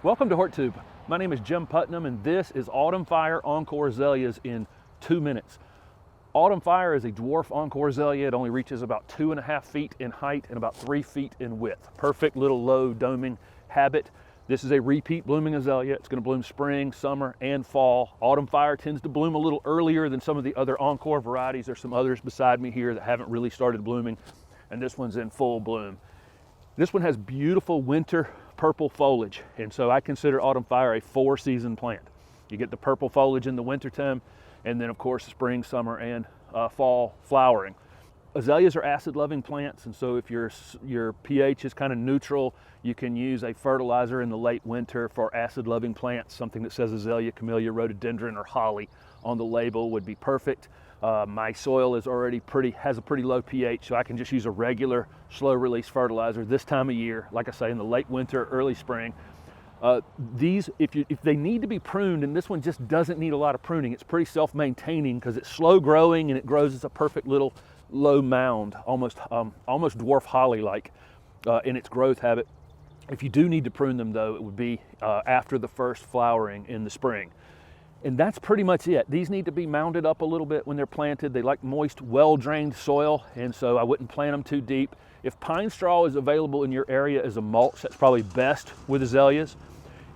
Welcome to HortTube. My name is Jim Putnam and this is Autumn Fire Encore Azaleas in 2 minutes. Autumn Fire is a dwarf Encore Azalea. It only reaches about 2.5 feet in height and about 3 feet in width. Perfect little low doming habit. This is a repeat blooming azalea. It's going to bloom spring, summer, and fall. Autumn Fire tends to bloom a little earlier than some of the other Encore varieties. There's some others beside me here that haven't really started blooming, and this one's in full bloom. This one has beautiful winter purple foliage, and so I consider Autumn Fire a 4-season plant. You get the purple foliage in the wintertime, and then of course spring, summer, and fall flowering. Azaleas are acid-loving plants, and so if your pH is kind of neutral, you can use a fertilizer in the late winter for acid-loving plants. Something that says azalea, camellia, rhododendron, or holly on the label would be perfect. My soil is already has a pretty low pH, so I can just use a regular slow-release fertilizer this time of year, like I say, in the late winter, early spring. If they need to be pruned, and this one just doesn't need a lot of pruning, it's pretty self-maintaining because it's slow growing and it grows as a perfect little low mound, almost dwarf holly-like in its growth habit. If you do need to prune them though, it would be after the first flowering in the spring. And that's pretty much it. These need to be mounded up a little bit when they're planted. They like moist, well-drained soil, and so I wouldn't plant them too deep. If pine straw is available in your area as a mulch, that's probably best with azaleas.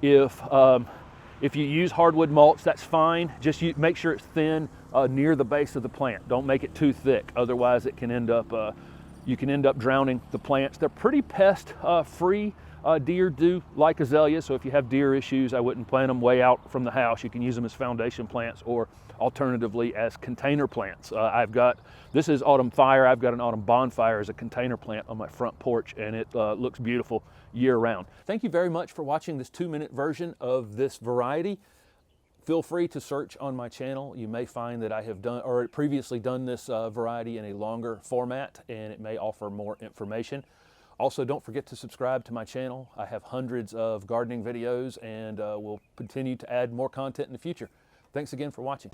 If you use hardwood mulch, that's fine. Just make sure it's thin near the base of the plant. Don't make it too thick, otherwise it can end up you can end up drowning the plants. They're pretty pest free. Deer do like azaleas, so if you have deer issues, I wouldn't plant them way out from the house. You can use them as foundation plants or alternatively as container plants. This is Autumn Fire. I've got an Autumn Bonfire as a container plant on my front porch, and it looks beautiful year round. Thank you very much for watching this 2-minute version of this variety. Feel free to search on my channel. You may find that I have previously done this variety in a longer format, and it may offer more information. Also, don't forget to subscribe to my channel. I have hundreds of gardening videos, and we'll continue to add more content in the future. Thanks again for watching.